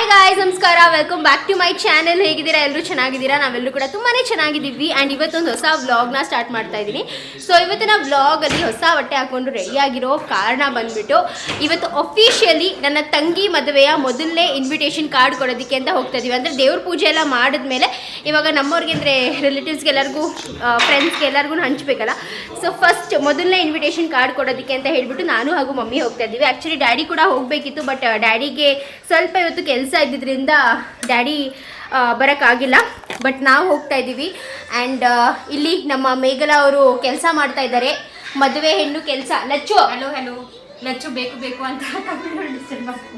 Hi guys, ನಮಸ್ಕಾರ. Welcome back to my channel. ಹೇಗಿದ್ದೀರಾ? ಎಲ್ಲರೂ ಚೆನ್ನಾಗಿದ್ದೀರಾ? ನಾವೆಲ್ಲರೂ ಕೂಡ ತುಂಬಾ ಚೆನ್ನಾಗಿದ್ದೀವಿ. ಆ್ಯಂಡ್ ಇವತ್ತೊಂದು ಹೊಸ ವ್ಲಾಗ್ನ ಸ್ಟಾರ್ಟ್ ಮಾಡ್ತಾ ಇದ್ದೀನಿ. ಸೊ ಇವತ್ತಿನ ವ್ಲಾಗಲ್ಲಿ ಹೊಸ ಬಟ್ಟೆ ಹಾಕ್ಕೊಂಡು ರೆಡಿಯಾಗಿರೋ ಕಾರಣ ಬಂದುಬಿಟ್ಟು ಇವತ್ತು ಅಫಿಷಿಯಲಿ ನನ್ನ ತಂಗಿ ಮದುವೆಯ ಮೊದಲನೇ ಇನ್ವಿಟೇಷನ್ ಕಾರ್ಡ್ ಕೊಡೋದಕ್ಕೆ ಅಂತ ಹೋಗ್ತಾ ಇದ್ದೀವಿ. ಅಂದರೆ ದೇವ್ರ ಪೂಜೆ ಎಲ್ಲ ಮಾಡಿದ್ಮೇಲೆ ಇವಾಗ ನಮ್ಮವ್ರಿಗೆ ಅಂದರೆ ರಿಲೇಟಿವ್ಸ್ಗೆ ಎಲ್ಲರಿಗೂ ಫ್ರೆಂಡ್ಸ್ಗೆ ಎಲ್ಲರಿಗೂ ಹಂಚ್ಬೇಕಲ್ಲ. ಸೊ ಫಸ್ಟ್ ಮೊದಲನೇ ಇನ್ವಿಟೇಷನ್ ಕಾರ್ಡ್ ಕೊಡೋದಕ್ಕೆ ಅಂತ ಹೇಳ್ಬಿಟ್ಟು ನಾನು ಹಾಗೂ ಮಮ್ಮಿ ಹೋಗ್ತಾ ಇದ್ದೀವಿ. ಆ್ಯಕ್ಚುಲಿ ಡ್ಯಾಡಿ ಕೂಡ ಹೋಗಬೇಕಿತ್ತು, ಬಟ್ ಡ್ಯಾಡಿಗೆ ಸ್ವಲ್ಪ ಇವತ್ತು ಕೆಲಸ ಇದ್ದಿದ್ದರಿಂದ ಡ್ಯಾಡಿ ಬರೋಕ್ಕಾಗಿಲ್ಲ. ಬಟ್ ನಾವು ಹೋಗ್ತಾ ಇದ್ದೀವಿ. ಆ್ಯಂಡ್ ಇಲ್ಲಿ ನಮ್ಮ ಮೇಘಲಾ ಅವರು ಕೆಲಸ ಮಾಡ್ತಾ ಇದ್ದಾರೆ, ಮದುವೆ ಹೆಣ್ಣು ಕೆಲಸ. ಲಚ್ಚು ಹಲೋ ಲಚ್ಚು ಬೇಕು ಅಂತ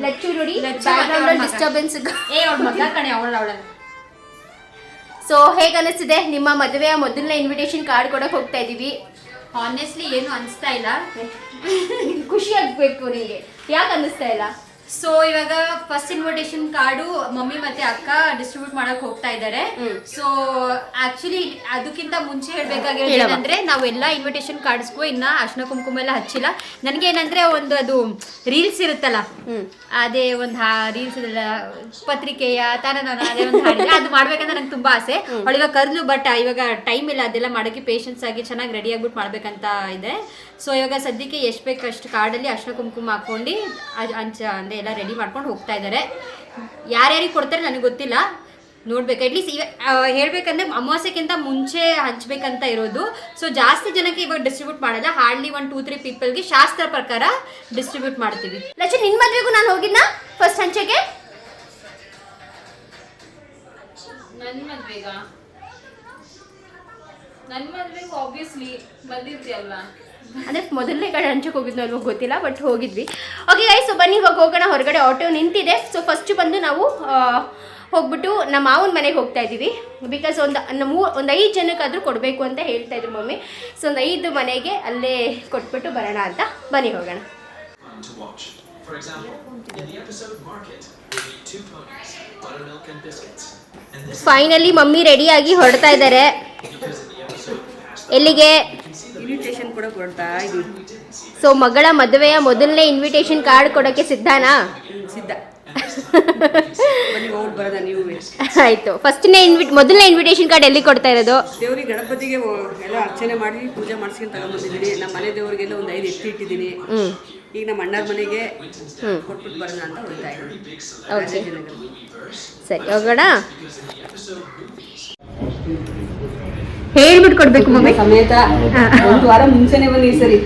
ಲಚ್ಚು ನೋಡಿ ಡಿಸ್ಟರ್ಬೆನ್ಸ್. ಸೊ ಹೇಗೆ ಅನಿಸ್ತಿದೆ? ನಿಮ್ಮ ಮದುವೆಯ ಮೊದಲನೇ ಇನ್ವಿಟೇಷನ್ ಕಾರ್ಡ್ ಕೊಡೋಕೆ ಹೋಗ್ತಾ ಇದ್ದೀವಿ. ಆನೆಸ್ಟ್ಲಿ ಏನು ಅನಿಸ್ತಾ ಇಲ್ಲ. ಖುಷಿ ಆಗಬೇಕು ನಿಮಗೆ, ಯಾಕೆ ಅನ್ನಿಸ್ತಾ ಇಲ್ಲ? ಸೊ ಇವಾಗ ಫಸ್ಟ್ ಇನ್ವಿಟೇಷನ್ ಕಾರ್ಡು ಮಮ್ಮಿ ಮತ್ತೆ ಅಕ್ಕ ಡಿಸ್ಟ್ರಿಬ್ಯೂಟ್ ಮಾಡಕ್ ಹೋಗ್ತಾ ಇದ್ದಾರೆ. ಸೊ ಆಕ್ಚುಲಿ ಅದಕ್ಕಿಂತ ಮುಂಚೆ ಹೇಳ್ಬೇಕಾಗಿರೋದು ಏನಂದ್ರೆ, ನಾವು ಎಲ್ಲ ಇನ್ವಿಟೇಷನ್ ಕಾರ್ಡ್ಸ್ಗೂ ಇನ್ನ ಅರ್ಶಿನ ಕುಂಕುಮ ಎಲ್ಲ ಹಚ್ಚಿಲ್ಲ. ನನಗೆ ಏನಂದ್ರೆ ಒಂದು ಅದು ರೀಲ್ಸ್ ಇರುತ್ತಲ್ಲ, ಅದೇ ಒಂದು ರೀಲ್ಸ್ ಪತ್ರಿಕೆಯ ಅದೇ ಒಂದು ಹಾಡಿದೆ, ಅದು ಮಾಡ್ಬೇಕಂತ ನಂಗೆ ತುಂಬಾ ಆಸೆ. ಅವಳಿವಾಗ ಕರ್ದು, ಬಟ್ ಇವಾಗ ಟೈಮ್ ಇಲ್ಲ ಅದೆಲ್ಲ ಮಾಡೋಕ್ಕೆ. ಪೇಷನ್ಸ್ ಆಗಿ ಚೆನ್ನಾಗಿ ರೆಡಿ ಆಗ್ಬಿಟ್ಟು ಮಾಡ್ಬೇಕಂತ ಇದೆ. ಸೊ ಇವಾಗ ಸದ್ಯಕ್ಕೆ ಎಷ್ಟು ಬೇಕು ಅಷ್ಟು ಕಾರ್ಡಲ್ಲಿ ಅರ್ಶಿನ ಕುಂಕುಮ ಹಾಕೊಂಡು ಅಂದರೆ ಎಲ್ಲ ರೆಡಿ ಮಾಡ್ಕೊಂಡು ಹೋಗ್ತಾ ಇದ್ದಾರೆ. ಯಾರ್ಯಾರಿಗೆ ಕೊಡ್ತಾರೆ ನನಗೆ ಗೊತ್ತಿಲ್ಲ, ನೋಡ್ಬೇಕು. ಅಟ್ಲೀಸ್ಟ್ ಹೇಳ್ಬೇಕಂದ್ರೆ ಅಮಾವಾಸ್ಯಕ್ಕಿಂತ ಮುಂಚೆ ಹಂಚ್ಬೇಕಂತ ಇರೋದು. ಸೊ ಜಾಸ್ತಿ ಜನಕ್ಕೆ ಇವಾಗ ಡಿಸ್ಟ್ರಿಬ್ಯೂಟ್ ಮಾಡಲ್ಲ, ಹಾರ್ಡ್ಲಿ 1-2-3 ಪೀಪಲ್ಗೆ ಶಾಸ್ತ್ರ ಪ್ರಕಾರ ಡಿಸ್ಟ್ರಿಬ್ಯೂಟ್ ಮಾಡ್ತೀವಿ. ಲಚ್ಚು, ನಿನ್ನ ಮದುವೆಗೂ ನಾನು ಹೋಗಿದ್ನ ಫಸ್ಟ್ ಹಂಚೆಗೆ? ನನ್ನ ಮದುವೆಗೆ ಆಬ್ವಿಯಸ್ಲಿ ಬಂದಿರ್ತೀಯಲ್ವಾ, ಅಂದರೆ ಮೊದಲನೇ ಕಡೆ ಹಂಚಕ್ಕೆ ಹೋಗಿದ್ನೋ ಅಲ್ವೋ ಗೊತ್ತಿಲ್ಲ, ಬಟ್ ಹೋಗಿದ್ವಿ. ಓಕೆ ಗೈಸ್, ಸೊ ಬನ್ನಿ ಇವಾಗ ಹೋಗೋಣ. ಹೊರಗಡೆ ಆಟೋ ನಿಂತಿದೆ. ಸೊ ಫಸ್ಟ್ ಬಂದು ನಾವು ಹೋಗ್ಬಿಟ್ಟು ನಮ್ಮ ಮಾವನ ಮನೆಗೆ ಹೋಗ್ತಾ ಇದ್ದೀವಿ. ಬಿಕಾಸ್ ಒಂದು 5 ಜನಕ್ಕಾದರೂ ಕೊಡಬೇಕು ಅಂತ ಹೇಳ್ತಾ ಇದ್ರು ಮಮ್ಮಿ. ಸೊ ಒಂದು 5 ಮನೆಗೆ ಅಲ್ಲೇ ಕೊಟ್ಬಿಟ್ಟು ಬರೋಣ ಅಂತ. ಬನ್ನಿ ಹೋಗೋಣ. ಫೈನಲಿ ಮಮ್ಮಿ ರೆಡಿಯಾಗಿ ಹೊರಡ್ತಾ ಇದ್ದಾರೆ. ಎಲ್ಲಿಗೆ? ಇನ್ವಿಟೇಷನ್ ಕೂಡ ಕೊಡ್ತಾ ಇದ್ದೀವಿ. ಸೊ ಮಗಳ ಮದುವೆಯ ಮೊದಲನೇ ಇನ್ವಿಟೇಷನ್ ಕಾರ್ಡ್ ಕೊಡೋಕ್ಕೆ ಸಿದ್ಧನಾ? ಸಿದ್ಧ. ಬನ್ನಿ ಹೋಗಿ ಬರೋದ ನೀವು. ಆಯಿತು. ಮೊದಲನೇ ಇನ್ವಿಟೇಷನ್ ಕಾರ್ಡ್ ಎಲ್ಲಿ ಕೊಡ್ತಾ ಇರೋದು? ದೇವ್ರಿಗೆ ಗಣಪತಿಗೆ ಎಲ್ಲ ಅರ್ಚನೆ ಮಾಡಿ ಪೂಜೆ ಮಾಡಿಸ್ಕೊಂಡು ತಗೊಂಡ್ಬಂದಿದ್ದೀನಿ. ನಮ್ಮ ಮನೆ ದೇವ್ರಿಗೆಲ್ಲ ಒಂದು 5 ಎತ್ತಿ ಇಟ್ಟಿದ್ದೀನಿ. ಈಗ ನಮ್ಮ ಅಣ್ಣರ ಮನೆಗೆ ಕೊಟ್ಬಿಟ್ಟು ಬರೋಣ ಅಂತ ಹೋಗ್ತಾ ಇದ್ದೀನಿ. ಓಕೆ, ಸರಿ ಹೋಗೋಣ. ಹೇಳ್ಬಿಟ್ಟು ಕೊಡ್ಬೇಕು ಮಮ್ಮಿ ಸಮೇತ. ಒಂದು ವಾರ ಮುಂಚೆನೆ ಬನ್ನಿ ಸರಿ.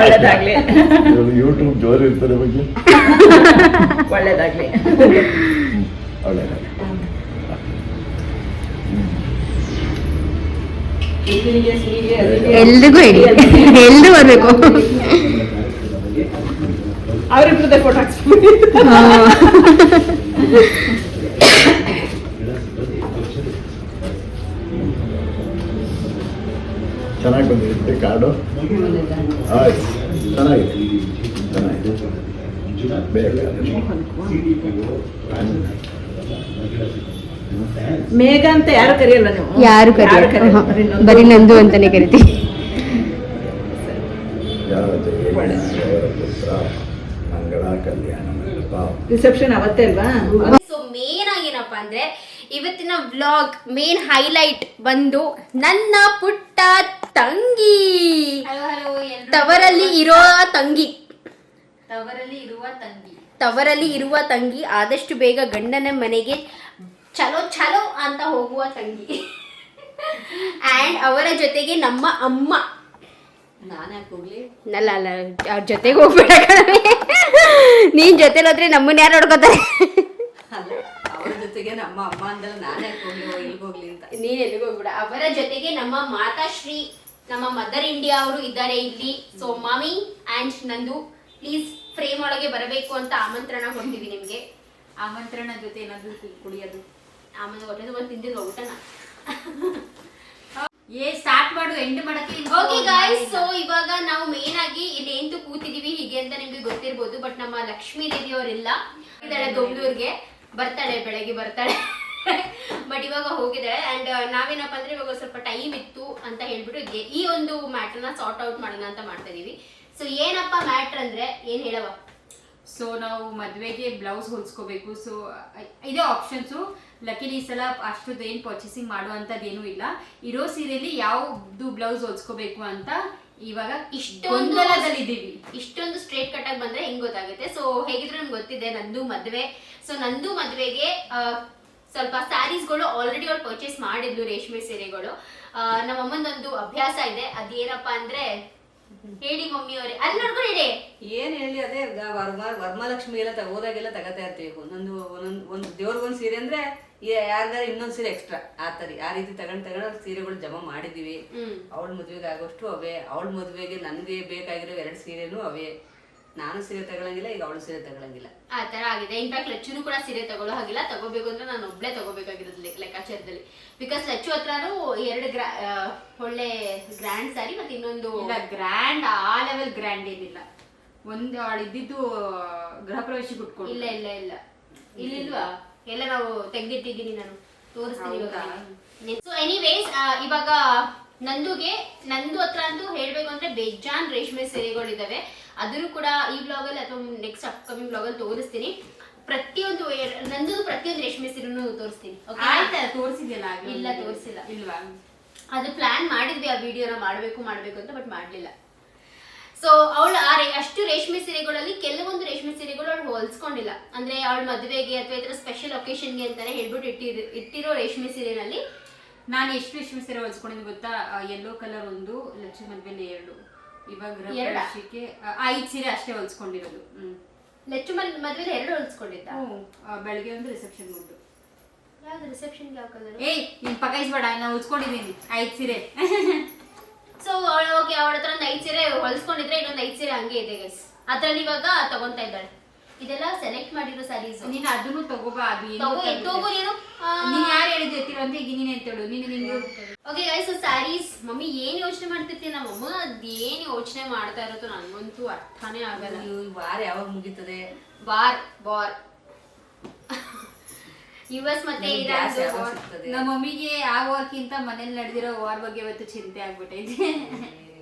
ಒಳ್ಳೇದಾಗ್ಲಿ. ಯೂಟ್ಯೂಬ್ ಜೋರು ಇರ್ತಾರೆ ಬಗ್ಗೆ. ಒಳ್ಳೇದಾಗ್ಲಿ. ಎಲ್ರಿಗೂ ಹೇಳಿ, ಎಲ್ರು ಬರ್ಬೇಕು. ಅವ್ರಿಬ್ರದ್ದೇ ಫೋಟೋ ಹಾಕ್ಸ್ಬಿಡಿ. ಚೆನ್ನಾಗಿ ಬಂದಿರುತ್ತೆ ಕಾರ್ಡು. ಆಯ್ತು, ಚೆನ್ನಾಗಿದೆ. ಮೇಘ ಅಂತ ಯಾರು ಕರೆಯಲ್ಲ ನೀವು? ಯಾರು ಕರೆಯಲ್ಲ, ಬರೀ ನಂದು ಅಂತಾನೆ ಕರಿತೀವಿ. ರಿಸೆಪ್ಷನ್ ಅವತ್ತೇ ಅಲ್ವಾ? ಸೊ ಮೇನ್ ಆಗಿ ಏನಪ್ಪಾ ಅಂದ್ರೆ, ಇವತ್ತಿನ ವ್ಲಾಗ್ ಮೇನ್ ಹೈಲೈಟ್ ಬಂದು ನನ್ನ ಪುಟ್ಟ ತಂಗಿ. ತವರಲ್ಲಿ ಇರುವ ತಂಗಿ ಆದಷ್ಟು ಬೇಗ ಗಂಡನ ಮನೆಗೆ ಚಲೋ ಅಂತ ಹೋಗುವ ತಂಗಿ. ಆ್ಯಂಡ್ ಅವರ ಜೊತೆಗೆ ನಮ್ಮ ಅಮ್ಮ. ಅಲ್ಲ ಅವ್ರ ಜೊತೆಗೆ ಹೋಗ್ಬೇಡ ಕಣೆ, ನೀನ್ ಜೊತೆಲಿ ಹೋದ್ರೆ ನಮ್ಮನ್ನ ಯಾರು ನೋಡ್ಕೋತಾರೆ? ಅವ್ರ ಜೊತೆಗೆ ನಮ್ಮ ಅಮ್ಮ ಅಂದ್ರೆ ನಾನೇ ಹೋಗ್ಲಿ ಅಂತ. ನೀನ್ ಎಲ್ಲಿಗೆ ಹೋಗ್ಬಿಡ. ಅವರ ಜೊತೆಗೆ ನಮ್ಮ ಮಾತಾಶ್ರೀ, ನಮ್ಮ ಮದರ್ ಇಂಡಿಯಾ ಅವರು ಇದ್ದಾರೆ ಇಲ್ಲಿ. ಸೊ ಮಾಮಿ ಆ್ಯಂಡ್ ನಂದು, ಪ್ಲೀಸ್ ಫ್ರೇಮ್ ಒಳಗೆ ಬರಬೇಕು ಅಂತ ಆಮಂತ್ರಣ ಕೊಡ್ತೀವಿ ನಿಮ್ಗೆ. ಆಮಂತ್ರಣ ಜೊತೆ ಏನಾದ್ರು ಕುಡಿಯೋದು, ಆಮೇಲೆ ಹೊಟ್ಟೆದು ಬಂದು ತಿಂದಿದ್ದು ಊಟನ. ಸ್ಟಾರ್ಟ್ ಮಾಡು, ಎಂಡ್ ಮಾಡಕ್ಕೆ. ಓಕೆ ಗಾಯ್ಸ್, ಸೊ ಇವಾಗ ನಾವು ಮೇನ್ ಆಗಿ ಇಲ್ಲಿ ಎಂತೂ ಕೂತಿದೀವಿ ಹೀಗೆ ಅಂತ ನಿಮ್ಗೆ ಗೊತ್ತಿರ್ಬೋದು. ಬಟ್ ನಮ್ಮ ಲಕ್ಷ್ಮೀ ದೇವಿ ಅವರೆಲ್ಲ ಇದ್ದಾಳೆ ಬೆಂಗಳೂರಿಗೆ, ಬರ್ತಾಳೆ, ಬೆಳಗ್ಗೆ ಬರ್ತಾಳೆ. ಬಟ್ ಇವಾಗ ಹೋಗಿದ್ದಾಳೆ. ಆ್ಯಂಡ್ ನಾವೇನಪ್ಪ ಅಂದ್ರೆ ಇವಾಗ ಸ್ವಲ್ಪ ಟೈಮ್ ಇತ್ತು ಅಂತ ಹೇಳ್ಬಿಟ್ಟು ಈ ಒಂದು ಮ್ಯಾಟರ್ನ ಸಾರ್ಟ್ ಔಟ್ ಮಾಡೋಣ ಅಂತ ಮಾಡ್ತಾ ಇದೀವಿ. ಸೊ ಏನಪ್ಪ ಮ್ಯಾಟ್ರ್ ಅಂದ್ರೆ, ಏನ್ ಹೇಳವ? ಸೊ ನಾವು ಮದುವೆಗೆ ಬ್ಲೌಸ್ ಹೊಲ್ಸ್ಕೋಬೇಕು. ಸೊ ಇದೇ ಆಪ್ಷನ್ಸು. ಲಕಿಲಿ ಈ ಸಲ ಅಷ್ಟೊಂದು ಏನು ಪರ್ಚೇಸಿಂಗ್ ಮಾಡುವಂಥದ್ದು ಏನೂ ಇಲ್ಲ. ಇರೋ ಸೀರೆಯಲ್ಲಿ ಯಾವುದು ಬ್ಲೌಸ್ ಹೊಲ್ಸ್ಕೋಬೇಕು ಅಂತ ಇವಾಗ ಇಷ್ಟೊಂದು ಸ್ಟ್ರೇಟ್ ಕಟ್ ಆಗಿ ಬಂದ್ರೆ ಹೆಂಗ್ ಗೊತ್ತಾಗುತ್ತೆ. ಸೊ ಹೇಗಿದ್ರು ನಮ್ಗೆ ಗೊತ್ತಿದೆ ನಂದು ಮದ್ವೆ. ಸೊ ನಂದು ಮದ್ವೆಗೆ ಸ್ವಲ್ಪ ಸ್ಯಾರೀಸ್ಗಳು ಆಲ್ರೆಡಿ ಅವ್ರು ಪರ್ಚೇಸ್ ಮಾಡಿದ್ಲು, ರೇಷ್ಮೆ ಸೀರೆಗಳು. ನಮ್ಮ ಅಮ್ಮಂದೊಂದು ಅಭ್ಯಾಸ ಇದೆ, ಅದೇನಪ್ಪಾ ಅಂದ್ರೆ ಹೇಳಿ ಮಮ್ಮಿ ಅವರೇ, ಅಲ್ಲಿ ನೋಡ್ಕೊಂಡು ಹೇಳಿ. ಏನ್ ಹೇಳಿ, ಅದೇ ವರಮಹಾಲಕ್ಷ್ಮಿ ಎಲ್ಲ ಹೋದಾಗೆಲ್ಲ ತಗೋತಾ ಇರ್ತೀವಿ. ಒಂದು ದೇವ್ರಿಗೊಂದು ಸೀರೆ ಅಂದ್ರೆ ಯಾರ್ದಾರ ಇನ್ನೊಂದ್ ಸೀರೆ ಎಕ್ಸ್ಟ್ರಾ ಆ ರೀತಿ ತಗೊಂಡ್ ಸೀರೆಗಳು ಜಮಾ ಮಾಡಿದೀವಿ. ಅವಳ ಮದ್ವೆಗೆ ಆಗೋಷ್ಟು ಅವೇ, ಅವಳ ಮದ್ವೆಗೆ ನನ್ಗೆ ಬೇಕಾಗಿರೋ 2 ಸೀರೆನೂ ಅವೇ. ನಾನು ಸೀರೆ ತಗೊಳಂಗಿಲ್ಲ, ಈಗ ಅವಳು ಸೀರೆ ತಗೊಳಂಗಿಲ್ಲ, ಆ ತರ ಆಗಿದೆ. ಇನ್ಫ್ಯಾಕ್ಟ್ ಲಚ್ಚುನು ಕೂಡ ಸೀರೆ ತಗೊಳ್ಳೋ ಹಾಗಿಲ್ಲ. ತಗೋಬೇಕು ಅಂದ್ರೆ ನಾನು ಒಬ್ಳೆ ತಗೋಬೇಕಾಗಿರೋದು ಲೆಕ್ಕಾಚಾರದಲ್ಲಿ. ಬಿಕಾಸ್ ಲಚ್ಚು ಹತ್ರನು 2 ಒಳ್ಳೆ ಗ್ರ್ಯಾಂಡ್ ಸ್ಯಾರಿ, ಮತ್ತೆ ಇನ್ನೊಂದು ಗ್ರ್ಯಾಂಡ್ ಆ ಲೆವೆಲ್ ಗ್ರ್ಯಾಂಡ್ ಏನಿಲ್ಲ. ಒಂದು ಅವಳು ಇದ್ದಿದ್ದು ಗೃಹ ಪ್ರವೇಶಕ್ಕೆ ಉಟ್ಕೊಂಡು. ಇಲ್ಲ ಇಲ್ಲ ಇಲ್ಲ ಇಲ್ಲಿಲ್ವಾ, ಎಲ್ಲ ನಾವು ತೆಗ್ದಿಟ್ಟಿದ್ದೀನಿ, ನಾನು ತೋರಿಸ್ತೀನಿ. ಸೊ ಎನಿವೇಸ್ ಇವಾಗ ನಂದು ಹತ್ರ ಅಂತೂ ಹೇಳ್ಬೇಕು ಅಂದ್ರೆ ಬೇಜಾನ್ ರೇಷ್ಮೆ ಸೀರೆಗಳಿದಾವೆ. ಅದನ್ನು ಕೂಡ ಈ ಬ್ಲಾಗ್ ಅಲ್ಲಿ ಅಥವಾ ನೆಕ್ಸ್ಟ್ ಅಪ್ಕಮಿಂಗ್ ಬ್ಲಾಗ್ ಅಲ್ಲಿ ತೋರಿಸ್ತೀನಿ. ಪ್ರತಿಯೊಂದು ಪ್ರತಿಯೊಂದು ರೇಷ್ಮೆ ಸೀರೆನೂ ತೋರಿಸ್ತೀನಿ. ತೋರಿಸಿದ್ಯಲ್ಲ? ಇಲ್ಲ ತೋರಿಸಿಲ್ಲ. ಇಲ್ವಾ? ಅದು ಪ್ಲಾನ್ ಮಾಡಿದ್ವಿ ಆ ವಿಡಿಯೋನ ಮಾಡ್ಬೇಕು ಅಂತ, ಬಟ್ ಮಾಡ್ಲಿಲ್ಲ. ಸೊ ಅವಳು ಅಷ್ಟು ರೇಷ್ಮೆ ಸೀರೆಗಳಲ್ಲಿ ಕೆಲವೊಂದು ರೇಷ್ಮೆ ಸೀರೆಗಳು ಅವಳು ಹೊಲ್ಸ್ಕೊಂಡಿಲ್ಲ. ಅಂದ್ರೆ ಅವಳ ಮದುವೆಗೆ ಅಥವಾ ಈ ತರ ಸ್ಪೆಷಲ್ ಒಕೇಶನ್ಗೆ ಅಂತಾನೆ ಹೇಳ್ಬಿಟ್ಟು ಇಟ್ಟಿರೋ ರೇಷ್ಮೆ ಸೀರೆನಲ್ಲಿ ನಾನು ಎಷ್ಟು ರೇಷ್ಮೆ ಸೀರೆ ಹೊಲ್ಸ್ಕೊಂಡಿದ್ದು ಗೊತ್ತಾ? ಯೆಲ್ಲೋ ಕಲರ್ ಒಂದು, ಲಕ್ಷ್ಮಿ ಮದ್ವೆಲಿ 2, ಇವಾಗ 5 ಸೀರೆ ಅಷ್ಟೇ ಹೊಲ್ಸ್ಕೊಂಡಿರೋದು. ಲಚ್ಚು ಮದ್ವೆಲಿ 2 ಹೊಲ್ಸ್ಕೊಂಡಿದ್ದ. ಬೆಳಗ್ಗೆ ಒಂದು ರಿಸೆಪ್ಷನ್ ಉಂಟು. ಯಾವ್ದು ರಿಸೆಪ್ಷನ್ ಯಾವ ಕಲರ್? ನೀನ್ ಪಕಾಯಿಸ್ಬೇಡ, ನಾನು ಹೊಲ್ಸ್ಕೊಂಡಿದ್ದೀನಿ 5 ಸೀರೆ. ಸೊ ಅವಳ ಹತ್ರ ಒಂದು 5 ಸೀರೆ ಹೊಲ್ಸ್ಕೊಂಡಿದ್ರೆ ಇನ್ನೊಂದು 5 ಸೀರೆ ಹಂಗೆ ಇದೆ ಗೈಸ್. ಅದ್ರಲ್ಲಿ ಇವಾಗ ತಗೊಂತಾ ಇದ್ದಾಳೆ. ಇದೆಲ್ಲ ಸೆಲೆಕ್ಟ್ ಮಾಡಿರೋ ಸ್ಯಾರೀಸ್. ನೀನು ಅದನ್ನು ತಗೋಬಾ. ಅದು ತಗೋ ನೀನು. ನೀನ್ ಯಾರು ಹೇಳಿದ್ದು ಎತ್ತಿರೋ ಅಂತ ಈಗ ನೀನೇ ಎತ್ತೇಳು. ನಿಂಗೆ ಓಕೆ ಗೈಸ್, ಸ್ಯಾರೀಸ್ ಮಮ್ಮಿ ಏನ್ ಯೋಚನೆ ಮಾಡ್ತಿರ್ತೀನಿ, ನಮ್ಮಮ್ಮ ಅದೇನ್ ಯೋಚನೆ ಮಾಡ್ತಾ ಇರೋದು ನನಗಂತೂ ಅರ್ಥನೇ ಆಗಲ್ಲ. ವಾರ ಯಾವಾಗ ಮುಗೀತದೆ? ವಾರ್ US ಮತ್ತೆ ಇರಾನ್. ನಮ್ಮ ಮಮ್ಮಿಗೆ ಆ ವಾರ್ಕ್ಕಿಂತ ಮನೇಲಿ ನಡೆದಿರೋ ವಾರ್ ಬಗ್ಗೆ ಇವತ್ತು ಚಿಂತೆ ಆಗ್ಬಿಟ್ಟೈತೆ.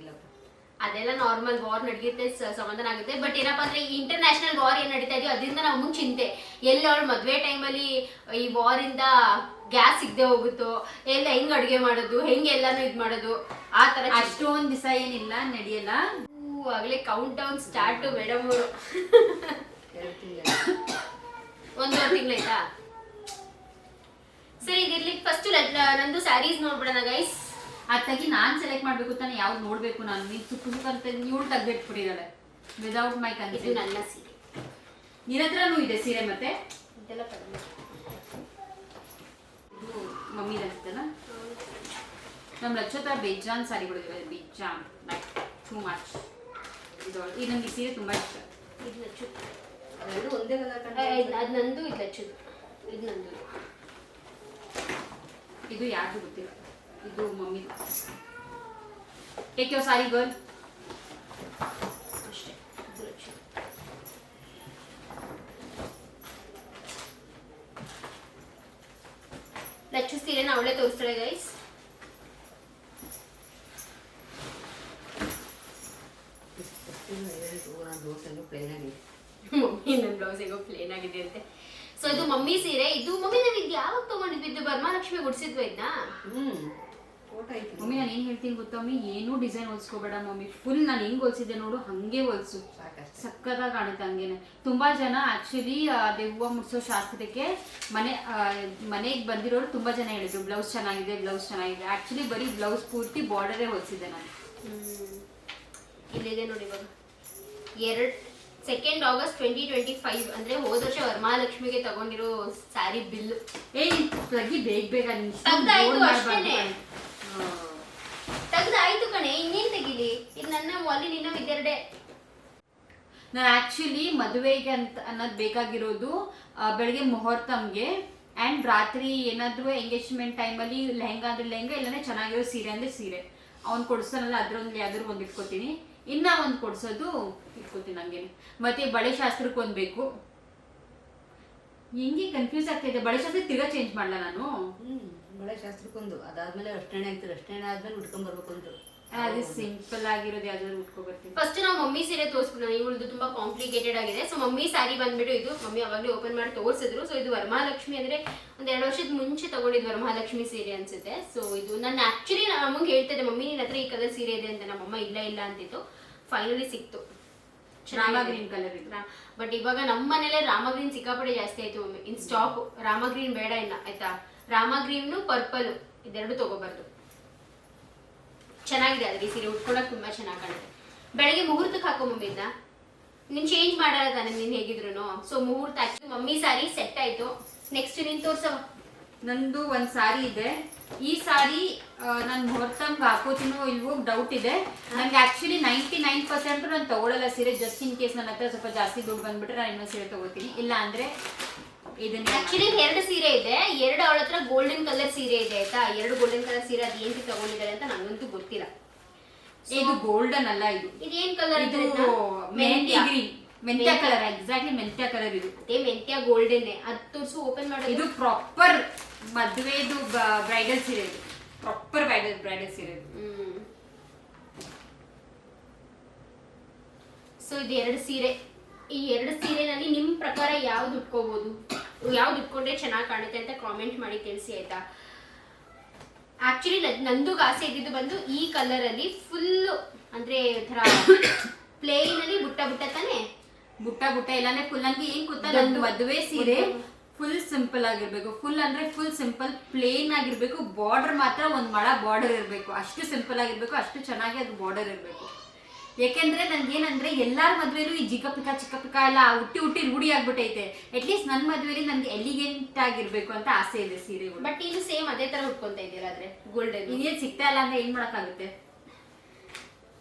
ಅದೆಲ್ಲ ನಾರ್ಮಲ್ ವಾರ್ ನಡೆಯುತ್ತೆ, ಸಮಾಧಾನ ಆಗುತ್ತೆ. ಬಟ್ ಏನಪ್ಪಾ ಅಂದ್ರೆ ಈ ಇಂಟರ್ನ್ಯಾಷನಲ್ ವಾರ್ ಏನ್ ನಡೀತಾ ಇದೆಯೋ ಅದರಿಂದ ನಮಗ್ ಚಿಂತೆ. ಎಲ್ಲ ಅವಳು ಮದ್ವೆ ಟೈಮಲ್ಲಿ ಈ ವಾರ್ ಇಂದ ಗ್ಯಾಸ್ ಸಿಗದೆ ಹೋಗುತ್ತೋ, ಎಲ್ಲ ಹೆಂಗ್ ಅಡ್ಗೆ ಮಾಡೋದು, ಹೆಂಗ್ ಎಲ್ಲಾನು ಇದ್ ಮಾಡೋದು, ಆ ತರ. ಅಷ್ಟೊಂದ್ ದಿವಸ ಏನಿಲ್ಲ, ನಡೆಯಲ್ಲ. ಆಗ್ಲೇ ಕೌಂಟ್ ಡೌನ್ ಸ್ಟಾರ್ಟ್ ಮೇಡಮ್ ಅವರು. 1.5 ತಿಂಗಳಾಯ್ತಾ? ಸರಿ, ಇದಿರ್ಲಿ. ಫಸ್ಟ್ ನಂದು ಸ್ಯಾರೀಸ್ ನೋಡ್ಬಿಡೋಣ ಗೈಸ್. ಅದಾಗಿ ನಾನ್ ಸೆಲೆಕ್ಟ್ ಮಾಡ್ಬೇಕು ತಾನೆ ಯಾವ್ದು ನೋಡ್ಬೇಕು. ನಾನು ನೀನ್ ಸುಕ್ಕ ಅಂತ ಇವಳು ತೆಗ್ದಿಟ್ಬಿಟ್ಟಿದ್ದಾಳೆ ವಿದೌಟ್ ಮೈ ಕನ್ಸೆಂಟ್. ಇದು ನನ್ನ ಸೀರೆ. ನಿನ್ನ ಹತ್ರನೂ ಇದೆ ಸೀರೆ? ಮತ್ತೆ ಇದೆಲ್ಲ ಕಡಿಮೆ. ಇದು ಮಮ್ಮಿ ಅನ್ಸುತ್ತಲ್ಲ. ನಮ್ಮ ಲಕ್ಷತ್ರ ಬೇಜಾನ್ ಸಾರಿಗಳಿವೆ, ಬೇಜಾನ್, ಲೈಕ್ ಟೂ ಮಚ್. ಇದು ನಮ್ಗೆ ಸೀರೆ ತುಂಬಾ ಇಷ್ಟ. ಇದು ಲಚ್ಚು. ಅದೆರಡು ಒಂದೇ ಅದು ನಂದು, ಇದು ಲಚ್ಚುದು. ಇದು ನಂದು. ಇದು ಯಾರ್ದು ಗೊತ್ತಿಲ್ಲ, ಇದು mummy. Take your sorry girl. ಅಷ್ಟೇ, ಇದು ಲಚ್ಚು. ಲಚ್ಚು ಸೀರೆನ ಅವಳೇ ತೋರಿಸ್ತಾಳೆ ಗೈಸ್. ಮಮ್ಮಿ ನನ್ನ ಬ್ಲೌಸ್ ಹೇಗೋ ಪ್ಲೇನ್ ಆಗಿದೆ ಅಂತೆ. ಸೊ ಇದು ಮಮ್ಮಿ ಸೀರೆ. ಇದು ಮಮ್ಮಿ ನಾವೀಗ ಯಾವಾಗ ತಗೊಂಡಿದ್ವಿ? ಇದು ವರಮಹಾಲಕ್ಷ್ಮಿ ಗುಡ್ಸಿದ್ವಿ ಇದನ್ನ. ಮಮ್ಮಿ ನಾನು ಏನ್ ಹೇಳ್ತೀನಿ ಗೊತ್ತಾ ಮಮ್ಮಿ, ಏನೂ ಡಿಸೈನ್ ಹೊಲ್ಸ್ಕೋಬೇಡ ಮಮ್ಮಿ. ಫುಲ್ ನಾನು ಹೆಂಗ್ ಹೊಲ್ಸಿದ್ದೆ ನೋಡು ಹಂಗೆ ಹೊಲ್ಸು, ಸಕ್ಕತ್ತಾಗಿ ಕಾಣುತ್ತೆ ಹಂಗೇನೆ. ತುಂಬಾ ಜನ ಆಕ್ಚುಲಿ ದೆವ್ವ ಮುಡ್ಸೋ ಶಾಸ್ತ್ರಕ್ಕೆ ಮನೆಗೆ ಬಂದಿರೋರು ತುಂಬಾ ಜನ ಹೇಳಿದ್ರು ಬ್ಲೌಸ್ ಚೆನ್ನಾಗಿದೆ, ಬ್ಲೌಸ್ ಚೆನ್ನಾಗಿದೆ. ಆಕ್ಚುಲಿ ಬರೀ ಬ್ಲೌಸ್ ಪೂರ್ತಿ ಬಾರ್ಡರೇ ಹೊಲ್ಸಿದ್ದೆ ನಾನು. ಇಲ್ಲಿದೆ ನೋಡಿ ಇವಾಗ 2 ಆಗಸ್ಟ್ 2025 ಅಂದ್ರೆ ಹೋದ ವರ್ಷ ವರಮಹಾಲಕ್ಷ್ಮಿಗೆ ತಗೊಂಡಿರೋ ಸ್ಯಾರಿ ಬಿಲ್. ತಗಿ ಬೇಗ ತೆಗ್ದಾಯ್ತು ಕಣೆ, ಇನ್ನೇನ್ ತೆಗಿಲಿ? ಇದು ನನ್ನ ವಾಲಿನ ಇನ್ನೂ ಇದೆರಡೆ. ನಾನು ಆಕ್ಚುಲಿ ಮದುವೆಗೆ ಅಂತ ಅನ್ನೋದು ಬೇಕಾಗಿರೋದು ಬೆಳಗ್ಗೆ ಮುಹೂರ್ತಮ್ಗೆ ಆ್ಯಂಡ್ ರಾತ್ರಿ ಏನಾದರೂ ಎಂಗೇಜ್ಮೆಂಟ್ ಟೈಮಲ್ಲಿ ಲೆಹಂಗಾ ಅಂದ್ರೆ ಲೆಹಂಗಾ, ಇಲ್ಲಾಂದ್ರೆ ಚೆನ್ನಾಗಿರೋ ಸೀರೆ ಅಂದ್ರೆ ಸೀರೆ. ಅವ್ನು ಕೊಡ್ಸ್ತಾನಲ್ಲ ಅದ್ರೊಂದು ಯಾವ್ದಾದ್ರು ಒಂದು ಇಟ್ಕೊತೀನಿ, ಇನ್ನ ಒಂದು ಕೊಡ್ಸೋದು ಇಟ್ಕೊತೀನಿ ಹಂಗೇನೆ. ಮತ್ತೆ ಬಳೆ ಶಾಸ್ತ್ರಕ್ಕೆ ಒಂದು ಬೇಕು. ಹೆಂಗೆ ಕನ್ಫ್ಯೂಸ್ ಆಗ್ತಿದೆ. ಬಳೆ ಶಾಸ್ತ್ರ ತಿರ್ಗಾ ಚೇಂಜ್ ಮಾಡಲ್ಲ ನಾನು. ಬಳೆ ಶಾಸ್ತ್ರಕ್ಕೊಂದು, ಅದಾದ್ಮೇಲೆ ಅಷ್ಟೇನೆ ಆಗ್ತದೆ. ಅಷ್ಟೇನೆ ಆದ್ಮೇಲೆ ಉಟ್ಕೊಂಡ್ ಬರ್ಬೇಕು ಅಂತ. ಅದು ಸಿಂಪಲ್ ಆಗಿರೋದು ಯಾವ್ದಾದ್ರು ಉಟ್ಕೊಬರ್ತೀನಿ. ಫಸ್ಟ್ ನಾವು ಮಮ್ಮಿ ಸೀರೆ ತೋರಿಸ್ಬಿಡೋಣ. ಇವಳದು ತುಂಬಾ ಕಾಂಪ್ಲಿಕೇಟೆಡ್ ಆಗಿದೆ. ಸೊ ಮಮ್ಮಿ ಸ್ಯಾರಿ ಬಂದ್ಬಿಟ್ಟು ಇದು ಮಮ್ಮಿ ಅವಾಗಲೇ ಓಪನ್ ಮಾಡಿ ತೋರಿಸಿದ್ರು. ಸೊ ಇದು ವರಮಹಾಲಕ್ಷ್ಮಿ ಅಂದ್ರೆ ಒಂದ್ 2 ವರ್ಷದ ಮುಂಚೆ ತಗೊಂಡಿದ್ದು ವರಮಹಾಲಕ್ಷ್ಮಿ ಸೀರೆ ಅನ್ಸುತ್ತೆ. ಸೊ ಇದು ನಾನು ಆಕ್ಚುಲಿ ನಮಗೆ ಹೇಳ್ತಿದ್ದೆ ಮಮ್ಮಿ ನಿನ್ನ ಹತ್ರ ಈ ಕಲರ್ ಸೀರೆ ಇದೆ ಅಂತ. ನಮ್ಮಮ್ಮ ಇಲ್ಲ ಅಂತಿತ್ತು. ಫೈನಲಿ ಸಿಕ್ತು. ರಾಮ ಗ್ರೀನ್ ಕಲರ್ ಇದು. ಬಟ್ ಇವಾಗ ನಮ್ಮ ಮನೇಲೆ ರಾಮ ಗ್ರೀನ್ ಸಿಕ್ಕಾಪಟ್ಟೆ ಜಾಸ್ತಿ ಆಯ್ತು ಮಮ್ಮಿ. ಇನ್ ಸ್ಟಾಪ್ ರಾಮ ಗ್ರೀನ್ ಬೇಡ ಇಲ್ಲ ಆಯ್ತಾ. ರಾಮ ಗ್ರೀನ್ ಪರ್ಪಲ್ ಇದೆರಡು ತಗೋಬಾರ್ದು. ಚೆನ್ನಾಗಿದೆ ಅದ್ರ ಈ ಸೀರೆ ಉಟ್ಕೊಳಕ್ ತುಂಬಾ ಚೆನ್ನಾಗಿ ಕಾಣುತ್ತೆ. ಬೆಳಗ್ಗೆ ಮುಹೂರ್ತಕ್ಕೆ ಹಾಕೋ ಮಮ್ಮಿ ಇದನ್ನ ನೀನ್ ಚೇಂಜ್ ಮಾಡಲ್ಲ ತಾನೆ ನೀನ್ ಹೇಗಿದ್ರು. ಸೊ ಮುಹೂರ್ತ ಆಯ್ತು. ಮಮ್ಮಿ ಸಾರಿ ಸೆಟ್ ಆಯ್ತು. ನೆಕ್ಸ್ಟ್ ನೀನ್ ತೋರ್ಸವ. ನಂದು ಒಂದ್ ಸಾರಿ ಇದೆ. ಈ ಸಾರಿ ನಾನು ಮುಹೂರ್ತಂಗ್ ಹಾಕೋತೀನೋ ಇಲ್ವೋ ಡೌಟ್ ಇದೆ. ನಂಗೆ ಆಕ್ಚುಲಿ 99% ನಾನು ತಗೊಳ್ಳಲ್ಲ ಸೀರೆ. ಜಸ್ಟ್ ಇನ್ ಕೇಸ್ ನನ್ನ ಹತ್ರ ಸ್ವಲ್ಪ ಜಾಸ್ತಿ ದುಡ್ಡು ಬಂದ್ಬಿಟ್ರೆ ನಾನು ಇನ್ನೊಂದು ಸೀರೆ ತಗೋತೀನಿ. ಇಲ್ಲ ಅಂದ್ರೆ ಇದನ್ನ ಆಕ್ಚುಲಿ 2 ಸೀರೆ ಇದೆ. 2 ಅವಳ ಹತ್ರ ಗೋಲ್ಡನ್ ಕಲರ್ ಸೀರೆ ಇದೆ ಆಯ್ತಾ. 2 ಗೋಲ್ಡನ್ ಕಲರ್ ಸೀರೆ ಅದು ಏನ್ ತಗೊಂಡಿದ್ದಾರೆ ಅಂತ ನನಗಂತೂ ಗೊತ್ತಿಲ್ಲ. ಇದು ಗೋಲ್ಡನ್ ಅಲ್ಲ, ಇದು ಇದೇನ್ ಕಲರ್ ಇದು ಮೆಹಂದಿ ಗ್ರೀನ್, ಮೆಂತ್ಯ ಕಲರ್. ಎಕ್ಸಾಕ್ಟ್ಲಿ ಮೆಂತ್ಯ ಕಲರ್ ಇದು. ಅದೇ ಮೆಂತ್ಯ ಗೋಲ್ಡನ್ ಅದು ತೋರ್ಸು ಓಪನ್ ಮಾಡೋದು. ಇದು ಪ್ರಾಪರ್ ಮದುವೆದು ಬ್ರೈಡಲ್ ಸೀರೆ. ಇದು ಪ್ರಾಪರ್ ಬ್ರೈಡಲ್ ಸೀರೆ. ಸೊ ಇದು 2 ಸೀರೆ. ಈ 2 ಸೀರೆನಲ್ಲಿ ನಿಮ್ ಪ್ರಕಾರ ಯಾವ್ದು ಉಟ್ಕೋಬಹುದು, ಯಾವ್ದು ಉಟ್ಕೊಂಡ್ರೆ ಚೆನ್ನಾಗಿ ಕಾಣುತ್ತೆ ಅಂತ ಕಾಮೆಂಟ್ ಮಾಡಿ ತಿಳಿಸಿ ಆಯ್ತಾ. ಆಕ್ಚುಲಿ ನಂದು ಆಸೆ ಇದ್ದಿದ್ದು ಬಂದು ಈ ಕಲರ್ ಅಲ್ಲಿ ಫುಲ್ ಅಂದ್ರೆ ತರ ಪ್ಲೇನ್ ಅಲ್ಲಿ ಬುಟ್ಟ ತಾನೆ. ಬುಟ್ಟ ಇಲ್ಲಾಂದ್ರೆ ಫುಲ್. ನಂಗೆ ಏನ್ ಗೊತ್ತಾ, ನಂದು ಮದುವೆ ಸೀರೆ ಫುಲ್ ಸಿಂಪಲ್ ಆಗಿರ್ಬೇಕು. ಫುಲ್ ಅಂದ್ರೆ ಫುಲ್ ಸಿಂಪಲ್ ಪ್ಲೇನ್ ಆಗಿರ್ಬೇಕು. ಬಾರ್ಡರ್ ಮಾತ್ರ ಒಂದ್ ಮಳ ಬಾರ್ಡರ್ ಇರ್ಬೇಕು. ಅಷ್ಟು ಸಿಂಪಲ್ ಆಗಿರ್ಬೇಕು, ಅಷ್ಟು ಚೆನ್ನಾಗಿ ಅದು ಬಾರ್ಡರ್ ಇರ್ಬೇಕು. ಯಾಕೆಂದ್ರೆ ನನ್ಗೇನಂದ್ರೆ ಎಲ್ಲಾರ ಮದ್ವೆಲೂ ಈ ಚಿಕ್ಕ ಪಿಕ್ಕ ಎಲ್ಲ ಹುಟ್ಟಿ ರೂಢಿ ಆಗ್ಬಿಟ್ಟೈತೆ. ಅಟ್ಲೀಸ್ಟ್ ನನ್ ಮದ್ವೆಲಿ ನನ್ಗೆ ಎಲಿಗೆಂಟ್ ಆಗಿರ್ಬೇಕು ಅಂತ ಆಸೆ ಇದೆ ಸೀರೆಗಳು. ಬಟ್ ಇದು ಸೇಮ್ ಅದೇ ತರ ಉಟ್ಕೊಂತ ಇದೀರ ಆದ್ರೆ ಗೋಲ್ಡನ್. ಇನ್ನೇನ್ ಸಿಗ್ತಾ ಇಲ್ಲ ಅಂದ್ರೆ ಏನ್ ಮಾಡಕ್ಕಾಗುತ್ತೆ.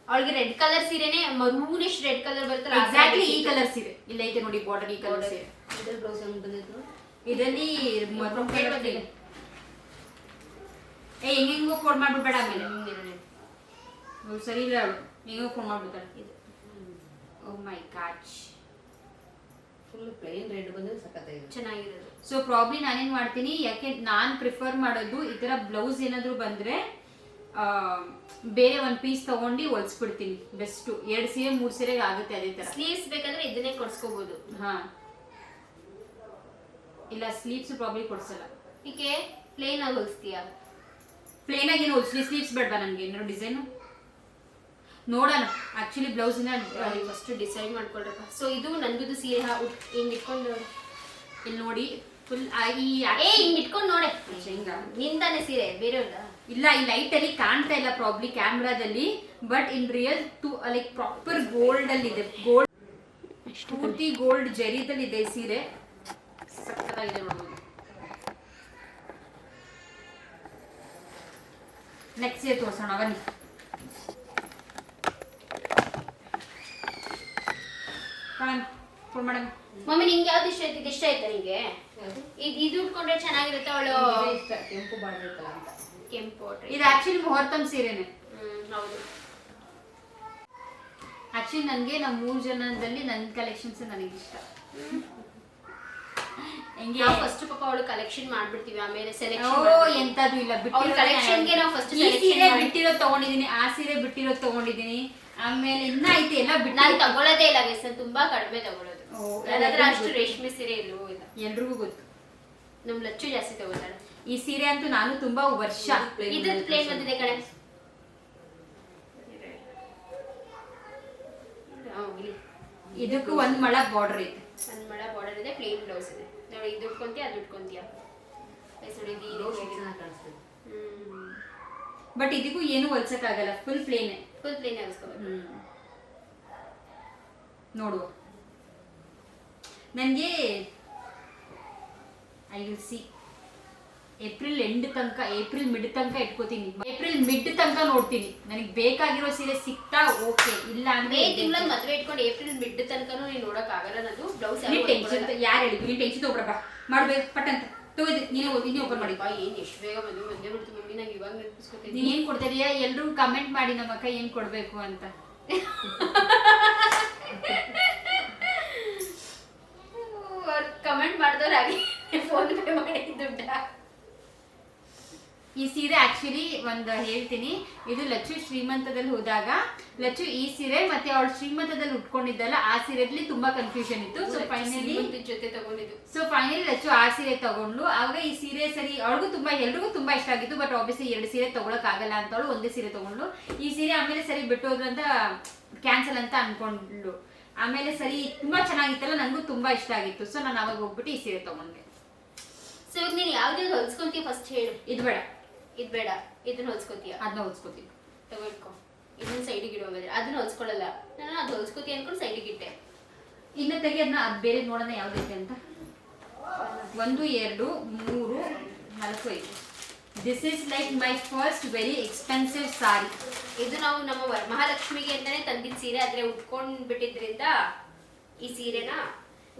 ಅವಳಿಗೆ ರೆಡ್ ಕಲರ್ ಸೀರೆನೆ ಮರೂನಿಶ್ ರೆಡ್ ಕಲರ್ ಬರುತ್ತಲ್ಲ ಎಕ್ಸಾಕ್ಟ್ಲಿ ಈ ಕಲರ್ ಸೀರೆ. ಇಲ್ಲ ಐತೆ ನೋಡಿ ಬಾರ್ಡರ್, ಈ ಕಲರ್ ಸೀರೆ. ಇದ್ರ ಬ್ಲೌಸ್ ಹೆಂಗ್ ಬಂದಿತ್ತು ಇದರಲ್ಲಿ ಹೆಂಗೋ ಫೋನ್ ಮಾಡ್ಬಿಡ್ಬೇಡ. ಆಮೇಲೆ ಸರಿ ಇಲ್ಲ ಅವಳು ಹೆಂಗೋ ಫೋನ್ ಮಾಡ್ಬಿಡ್ತಾಳೆ. ಓ ಮೈ ಗಾಡ್, ಫುಲ್ ಪ್ಲೇನ್ ರೆಡ್ ಬಂದ್ರೆ ಸಖತ್ತಾಗಿದೆ, ಚೆನ್ನಾಗಿರೋದು. ಸೊ ಪ್ರಾಬ್ಲಿ ನಾನೇನ್ ಮಾಡ್ತೀನಿ, ಯಾಕೆ ನಾನ್ ಪ್ರಿಫರ್ ಮಾಡೋದು ಈ ತರ ಬ್ಲೌಸ್ ಏನಾದ್ರು ಬಂದ್ರೆ ಬೇರೆ ಒಂದ್ ಪೀಸ್ ತಗೊಂಡು ಹೊಲ್ಸ್ಬಿಡ್ತೀನಿ. ಬೆಸ್ಟ್ 2 ಸೀರೆ 3 ಸೀರೆಗೆ ಆಗುತ್ತೆ. ಅದೇ ತರ ಸ್ಲೀವ್ಸ್ ಬೇಕಂದ್ರೆ ಇದನ್ನೇ ಕೊಡ್ಸ್ಕೋಬಹುದು. ಹಾ, ಇಲ್ಲ ಸ್ಲೀವ್ಸ್ ಪ್ರಾಬ್ಲಿ ಕೊಡ್ಸಲ್ಲ. ಹೀಗೆ ಪ್ಲೇನ್ ಆಗಿ ಹೊಲಿಸ್ತೀಯಾ? ಪ್ಲೇನ್ ಆಗಿ ಏನು ಹೊಲ್ಸ್ಲಿ, ಸ್ಲೀವ್ಸ್ ಬೇಡವಾ ನನಗೆ? ಏನಾದ್ರು ಡಿಸೈನ್ ನೋಡೋಣ. ಆಕ್ಚುಲಿ ಬ್ಲೌಸ್ ಫಸ್ಟ್ ಡಿಸೈಡ್ ಮಾಡ್ಕೊಳ್ರಪ್ಪ. ಸೊ ಇದು ನಂದು ಸೀರೆ ಹಿಂಗ್ ಇಟ್ಕೊಂಡು ಇಲ್ಲಿ ನೋಡಿ ಫುಲ್ ಹಿಂಗ್ ಇಟ್ಕೊಂಡು ನೋಡೆ. ಹಿಂಗ ನಿಂತಾನೆ ಸೀರೆ ಬೇರೆಯವ್ರಲ್ಲ. ಇಲ್ಲ, ಈ ಲೈಟ್ ಅಲ್ಲಿ ಕಾಣ್ತಾ ಇಲ್ಲ ಪ್ರಾಬ್ಲಿ ಕ್ಯಾಮ್ರಾದಲ್ಲಿ. But in real like proper gold ಅಲ್ಲಿ ಇದೆ. ಗೋಲ್ಡ್ ಪೂರ್ತಿ ಗೋಲ್ಡ್ ಜರಿದಲ್ಲಿ ಇದೆ ಸೀರೆ. ಸಕ್ಕತ್ತಾಗಿದೆ ನೋಡೋದು. ನೆಕ್ಸ್ಟ್ ಸೀರೆ ತೋರ್ಸೋಣ ಬನ್ನಿ. Phone madam. ಮಮ್ಮಿ ನಿಂಗೆ ಯಾವ್ದು ಇಷ್ಟ ಆಯ್ತು? ಇಷ್ಟ ಆಯ್ತಾ ನಿಂಗೆ? ಇದು ಉಟ್ಕೊಂಡ್ರೆ ಚೆನ್ನಾಗಿರುತ್ತೆ. ಅವಳು ಇಷ್ಟ ಕೆಂಪು ಬಾರ್ಡರ್ ಇರ್ತಲ್ಲ ಅಂತ. ಕೆಂಪು ಇದು ಆಕ್ಚುಲಿ ಮುಹೂರ್ತಂ ಸೀರೆನೆ. ಹೌದು. ಆಕ್ಚುಲಿ ನನಗೆ ನಮ್ಮ 3 ಜನದಲ್ಲಿ ನನ್ನ ಕಲೆಕ್ಷನ್ಸ್ ನನಗೆ ಇಷ್ಟ. ನಾವು ಫಸ್ಟ್ ಪಾಪ ಅವಳು ಕಲೆಕ್ಷನ್ ಮಾಡ್ಬಿಡ್ತೀವಿ, ಆಮೇಲೆ ಸೆಲೆಕ್ಷನ್. ಎಂತದು ಇಲ್ಲ, ಕಲೆಕ್ಷನ್ಗೆ ನಾವು ಫಸ್ಟ್ ಸೀರೆ ಬಿಟ್ಟಿರೋ ತಗೊಂಡಿದೀನಿ, ಆ ಸೀರೆ ಬಿಟ್ಟಿರೋ ತಗೊಂಡಿದೀನಿ. ಆಮೇಲೆ ಇನ್ನ ಐತೆ ಎಲ್ಲ ಬಿಟ್ಟು. ನಾನು ತಗೊಳ್ಳೋದೇ ಇಲ್ಲ ಗೈಸ್, ತುಂಬಾ ಕಡಿಮೆ ತಗೊಳ್ಳೋದು. ನನ್ನ ಅಷ್ಟು ರೇಷ್ಮೆ ಸೀರೆ ಇಲ್ಲವೋ ಇಲ್ಲ. ಎಲ್ರಿಗೂ ಗೊತ್ತು, ನಮ್ ಲಚ್ಚು ಜಾಸ್ತಿ ತಗೋತಾಳೆ. ಈ ಸೀರೆ ಅಂತೂ ನಾನು ತುಂಬಾ ವರ್ಷ. ಇದ್ರದ್ದು ಪ್ಲೇನ್ ಬಂದಿದೆ ಕಣೆ. ಇದಕ್ಕೂ 1 ಮಳ ಬಾರ್ಡರ್ ಐತೆ. 1 ಮಳ ಬಾರ್ಡರ್ ಇದೆ, ಪ್ಲೇನ್ ಬ್ಲೌಸ್ ಇದೆ. ನೋಡಿ ಇದು ಉಟ್ಕೊಂತೀಯ, ಅದು ಉಟ್ಕೊಂತೀಯ. ಬಟ್ ಇದಕ್ಕೂ ಏನು ಹೊಲ್ಸಕ್ ಆಗಲ್ಲ, ಫುಲ್ ಪ್ಲೇನ್. ಫುಲ್ ಪ್ಲೇನ್ ಆಗಿಸ್ಕೋಬೇಕು. ನೋಡುವ, ನನಗೆ I will see April end ತನಕ, ಏಪ್ರಿಲ್ ಮಿಡ್ ತನಕ ಇಟ್ಕೋತೀನಿ. ಏಪ್ರಿಲ್ ಮಿಡ್ ತನಕ ನೋಡ್ತೀನಿ. ನನಗೆ ಬೇಕಾಗಿರೋ ಸೀರೆ ಸಿಕ್ತಾ ಓಕೆ, ಇಲ್ಲ ಅಂದ್ರೆ ತಿಂಗಳ ಮದ್ವೆ ಇಟ್ಕೊಂಡು ಏಪ್ರಿಲ್ ಮಿಡ್ ತನಕನೂ ನೀನು ನೋಡಕ್ ಆಗಲ್ಲ. ನನ್ನದು ಬ್ಲೌಸ್ ಯಾರು ಹೇಳಿದ್ರು? ನೀನ್ ಟೆನ್ಷನ್ ತಗೊಬ್ರಪ್ಪ, ಮಾಡ್ಬೇಕು ಪಟ್ಟಂತ ತಗೋದಿ. ನೀನೇ ಓಪನ್ ಮಾಡಿ. ಏನ್ ಎಷ್ಟು ಬೇಗ ಮದುವೆ ಬಂದೇ ಬಿಡ್ತು ಮಮ್ಮಿ, ನಂಗೆ ಇವಾಗ ನೆನಪಿಸ್ಕೊತೀನಿ. ನೀನ್ ಏನ್ ಕೊಡ್ತೀರಿಯಾ? ಎಲ್ರು ಕಮೆಂಟ್ ಮಾಡಿ ನಮ್ಮ ಅಕ್ಕ ಏನ್ ಕೊಡ್ಬೇಕು ಅಂತ. ಕಮೆಂಟ್ ಮಾಡಿದವ್ರಾಗಿ ಫೋನ್ ಪೇ ಮಾಡಿ ದುಡ್ಡ. ಈ ಸೀರೆ ಆಕ್ಚುಲಿ ಒಂದು ಹೇಳ್ತೀನಿ, ಇದು ಲಚ್ಚು ಶ್ರೀಮಂತದಲ್ಲಿ ಹೋದಾಗ ಲಚ್ಚು ಈ ಸೀರೆ ಮತ್ತೆ ಅವಳು ಶ್ರೀಮಂತದಲ್ಲಿ ಉಟ್ಕೊಂಡಿದ್ದಲ್ಲ ಆ ಸೀರೆಯಲ್ಲಿ ತುಂಬಾ ಕನ್ಫ್ಯೂಷನ್ ಇತ್ತು. ಸೊ ಫೈನಲಿ ಜೊತೆ ತಗೊಂಡಿದ್ದು. ಲಚ್ಚು ಆ ಸೀರೆ ತಗೊಂಡ್ಲು. ಆವಾಗ ಈ ಸೀರೆ ಸರಿ ಅವಳಿಗೂ ತುಂಬಾ ಎಲ್ರಿಗೂ ತುಂಬಾ ಇಷ್ಟ ಆಗಿತ್ತು. ಬಟ್ ಆಬ್ವಿಯಸ್ಲಿ 2 ಸೀರೆ ತಗೊಳಕ್ ಆಗಲ್ಲ ಅಂತ ಅವಳು ಒಂದೇ ಸೀರೆ ತಗೊಂಡ್ಲು. ಈ ಸೀರೆ ಆಮೇಲೆ ಸರಿ ಬಿಟ್ಟು ಹೋದ್ರು ಅಂತ ಕ್ಯಾನ್ಸಲ್ ಅಂತ ಅನ್ಕೊಂಡ್ಲು. ಆಮೇಲೆ ಸರಿ ತುಂಬಾ ಚೆನ್ನಾಗಿತ್ತಲ್ಲ, ನನಗೂ ತುಂಬಾ ಇಷ್ಟ ಆಗಿತ್ತು. ಸೊ ನಾನು ಅವಾಗ ಹೋಗ್ಬಿಟ್ಟು ಈ ಸೀರೆ ತಗೊಂಡೆ. ಸೊ ಇವಾಗ ನೀನು ಯಾವ್ದು ಹೊಲ್ಸ್ಕೊಂತೀಯ ಫಸ್ಟ್ ಹೇಳು. ಇದು ಬೇಡ, ಇದು ಬೇಡ, ಇದನ್ನ ಹೊಲ್ಸ್ಕೊತೀಯ. ಅದನ್ನ ಹೊಲ್ಸ್ಕೊತೀನಿ. ತಗೊಳ್ಕೊ, ಇದನ್ನ ಸೈಡಿಗೆ ಇಡುವ ಮೇಲೆ ಅದನ್ನ ಹೊಲ್ಸ್ಕೊಳ್ಳಲ್ಲ. ನಾನು ಅದು ಹೊಲ್ಸ್ಕೊತೀಯ ಅನ್ಕೊಂಡು ಸೈಡಿಗೆ ಇಟ್ಟೆ. ಇನ್ನು ತೆಗಿ ಅದನ್ನ, ಅದು ಬೇರೆ ನೋಡೋಣ ಯಾವ್ದೈತೆ ಅಂತ. 1 2 3 4 5. This is like my first very expensive sari. ಇದು ನಾವು ನಮ್ಮ ವರಮಹಾಲಕ್ಷ್ಮಿಗೆ ಅಂತಾನೆ ತಂದಿದ್ದ ಸೀರೆ, ಆದ್ರೆ ಉಟ್ಕೊಂಡ್ ಬಿಟ್ಟಿದ್ರಿಂದ ಈ ಸೀರೆನ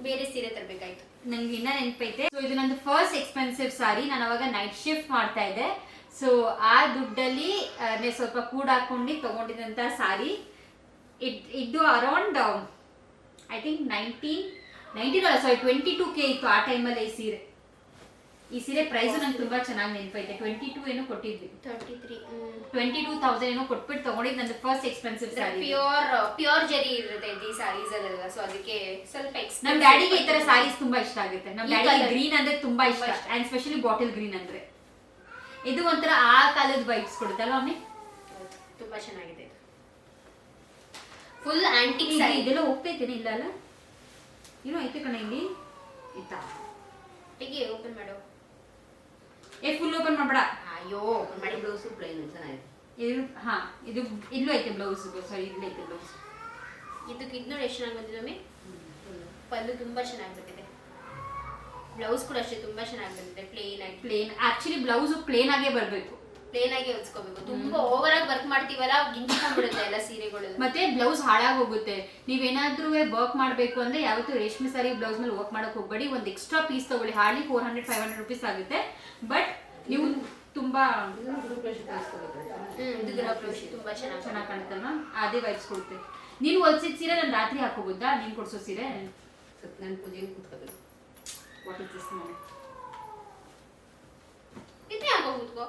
ಬೇರೆ ಸೀರೆ ತರಬೇಕಾಯ್ತು. ನಂಗೆ ಇನ್ನ ನೆನಪೈತೆ. ಸೊ ಇದು ನಂದು ಫಸ್ಟ್ ಎಕ್ಸ್ಪೆನ್ಸಿವ್ ಸಾರಿ. ನಾನು ಅವಾಗ ನೈಟ್ ಶಿಫ್ಟ್ ಮಾಡ್ತಾ ಇದ್ದೆ. ಸೊ ಆ ದುಡ್ಡಲ್ಲಿ ಸ್ವಲ್ಪ ಕೂಡಾಕೊಂಡು ತಗೊಂಡಿದ್ದಂತ ಸಾರಿ. ಇದು ಅರೌಂಡ್ ಐ ಥಿಂಕ್ 22K ಇತ್ತು ಆ ಟೈಮಲ್ಲಿ ಈ ಸೀರೆ ಪ್ರೈಸ್ ನಂಗೆ ತುಂಬಾ ಚೆನ್ನಾಗಿ ನೆನಪೈತೆ. 22 ಏನೋ ಕೊಟ್ಟಿದ್ವಿ, 22,000 ಏನೋ ಕೊಟ್ಬಿಟ್ಟು ತಗೊಂಡಿದ್ದು ನಂದು ಫಸ್ಟ್ ಎಕ್ಸ್ಪೆನ್ಸಿವ್ ಸಾರಿ. ಪ್ಯೂರ್ ಜರಿ ಇರುತ್ತೆ ಈ ಸಾರೀಸ್ ಅಲ್ಲ, ಸೊ ಅದಕ್ಕೆ ಸ್ವಲ್ಪ ನಮ್ ಡ್ಯಾಡಿಗೆ ಈ ತರ ಸಾರೀಸ್ ತುಂಬಾ ಇಷ್ಟ ಆಗುತ್ತೆ. ನಮ್ ಡ್ಯಾಡಿಗೆ ಗ್ರೀನ್ ಅಂದ್ರೆ ತುಂಬಾ ಇಷ್ಟ, ಅಂಡ್ ಸ್ಪೆಷಲಿ ಬಾಟಲ್ ಗ್ರೀನ್ ಅಂದ್ರೆ ಇದು ಒಂಥರ ಆ ಕಾಲದ ವೈಬ್ಸ್ ಕೊಡುತ್ತಲ್ವ ಮಮ್ಮಿ. ತುಂಬಾ ಚೆನ್ನಾಗಿದೆ, ಫುಲ್ ಆಂಟಿಕ್ ಸಾರಿ. ಇದೆಲ್ಲ ಹೋಗ್ತೈತೇನೆ ಇಲ್ಲ ಅಲ್ಲ, ಏನೋ ಐತೆ ಕಣ ಇಲ್ಲಿ ಇತ್ತ. ಹೇಗೆ ಓಪನ್ ಮಾಡು, ಫುಲ್ ಓಪನ್ ಮಾಡ್ಬೇಡ. ಅಯ್ಯೋ ಓಪನ್ ಮಾಡಿ. ಬ್ಲೌಸ್ ಪ್ಲೈನ್ ಚೆನ್ನಾಗಿದೆ. ಇದು ಹಾ, ಇದು ಇಲ್ಲೂ ಐತೆ ಬ್ಲೌಸ್. ಸಾರಿ, ಇಲ್ಲೂ ಐತೆ ಬ್ಲೌಸ್. ಇದಕ್ಕೆ ಇದು ನೋಡಿ ಎಷ್ಟು ಚೆನ್ನಾಗಿ ಬಂದಿದೆ ಒಮ್ಮೆ. ಪಲ್ಲು ತುಂಬಾ ಚೆನ್ನಾಗಿ ಬಂದಿದೆ, ಬ್ಲೌಸ್ ಕೂಡ ಅಷ್ಟೇ ತುಂಬಾ ಚೆನ್ನಾಗಿ ಬಂದಿದೆ. ಪ್ಲೇನ್ ಆಕ್ಚುಲಿ ಬ್ಲೌಸ್ ಪ್ಲೇನ್ ಆಗೇ ಬರ್ಬೇಕು, ಪ್ಲೇನ್ ಆಗಿ ಹೊಲ್ಸ್ಕೋಬೇಕು. ತುಂಬಾ ಓವರ್ ಆಗಿ ವರ್ಕ್ ಮಾಡ್ತೀವಲ್ಲ, ಗಿಂಚ್ಕೊಂಡ್ಬಿಡುತ್ತೆ ಎಲ್ಲ ಸೀರೆಗಳೆಲ್ಲ. ಮತ್ತೆ ಬ್ಲೌಸ್ ಹಾಳಾಗಿ ಹೋಗುತ್ತೆ. ನೀವೇನಾದ್ರೂ ವರ್ಕ್ ಮಾಡಬೇಕು ಅಂದ್ರೆ ಯಾವತ್ತೂ ರೇಷ್ಮೆ ಸಾರಿ ಬ್ಲೌಸ್ ಮೇಲೆ ವರ್ಕ್ ಮಾಡಕ್ ಹೋಗ್ಬೇಡಿ. ಒಂದು ಎಕ್ಸ್ಟ್ರಾ ಪೀಸ್ ತಗೊಳ್ಳಿ, ಹಾರ್ಡ್ಲಿ 400-500 rupees ಆಗುತ್ತೆ. ಬಟ್ ನೀವು ತುಂಬಾ ಇದು ಗೃಹಪ್ರವೇಶ ತುಂಬಾ ಚೆನ್ನಾಗಿ ಕಾಣುತ್ತಲ್ವಾ, ಅದೇ ವೈಬ್ಸ್ ಕೊಡುತ್ತೆ. ನೀನು ಹೊಲ್ಸಿದ ಸೀರೆ ನಾನು ರಾತ್ರಿ ಹಾಕೋಬೋದಾ? ನೀನ್ ಕೊಡ್ಸೋ ಸೀರೆ ಸತ್ಯನಾರಾಯಣ ಪೂಜೆಗೆ ಕೂತ್ಕೋಬೇಕು. What is this? ಇದೇ ಹಾಕೋ ಕೂತ್ಕೋ.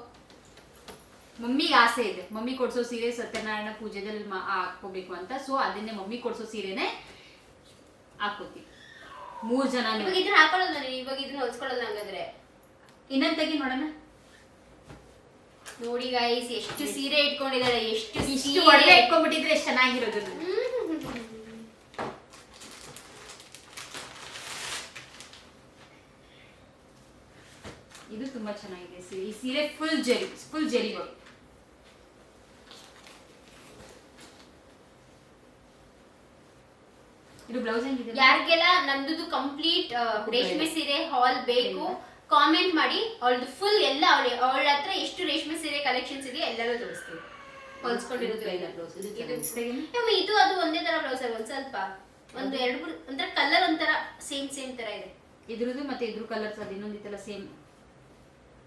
ಮಮ್ಮಿಗೆ ಆಸೆ ಇದೆ, ಮಮ್ಮಿ ಕೊಡ್ಸೋ ಸೀರೆ ಸತ್ಯನಾರಾಯಣ ಪೂಜೆದಲ್ಲಿ ಹಾಕೋಬೇಕು ಅಂತ. ಸೊ ಅದನ್ನೇ ಮಮ್ಮಿ ಕೊಡ್ಸೋ ಸೀರೆನೆ ಹಾಕೋತೀವಿ 3 ಜನ. ಇವಾಗ ಇದನ್ನ ಹಾಕೊಳ್ಳೋದು ನಾನು, ಇವಾಗ ಇದನ್ನ ಹೊಲ್ಸ್ಕೊಳ್ಳೋದು ಹಂಗಾದ್ರೆ. ಇನ್ನೊಂದು ತೆಗಿ ನೋಡೋಣ. ನೋಡಿ ಗೈಸ್, ಎಷ್ಟು ಸೀರೆ ಇಟ್ಕೊಂಡಿದ್ದಾರೆ, ಇಷ್ಟು ಒಡವೆ ಇಟ್ಕೊಂಡ್ಬಿಟ್ಟಿದ್ರೆ ಎಷ್ಟು ಚೆನ್ನಾಗಿರೋದು. ಇದು ತುಂಬಾ ಚೆನ್ನಾಗಿದೆ ಸೀರೆ. ಈ ಸೀರೆ ಫುಲ್ ಜರಿ ವರ್ಕ್. ಇದು ಬ್ಲೌಸ್ ಹೆಂಗಿದೆ? ಯಾರಿಗೆಲ್ಲ ನಮ್ದು ಕಂಪ್ಲೀಟ್ ರೇಷ್ಮೆ ಸೀರೆ ಹಾಲ್ ಬೇಕು ಕಾಮೆಂಟ್ ಮಾಡಿ. ಅವಳದು ಫುಲ್ ಎಲ್ಲ ಅವಳ ಹತ್ರ ಎಷ್ಟು ರೇಷ್ಮೆ ಸೀರೆ ಕಲೆಕ್ಷನ್ಸ್ ಇದೆಯೋ ಎಲ್ಲರೂ ತೋರಿಸ್ತೀವಿ. ಹೊಲ್ಸ್ಕೊಂಡಿರೋದು ಬ್ಲೌಸ್ ಇದು ಅದು ಒಂದೇ ತರ ಬ್ಲೌಸ್ ಆಗ ಒಂದ್ ಸ್ವಲ್ಪ ಒಂದು 2-3 ಒಂಥರ ಕಲರ್ ಒಂಥರ ಸೇಮ್ ತರ ಇದೆ. ಇದ್ರದ್ದು ಮತ್ತೆ ಇದ್ರ ಕಲರ್ಸ್ ಅದು ಇನ್ನೊಂದಿತ್ತಲ್ಲ ಸೇಮ್.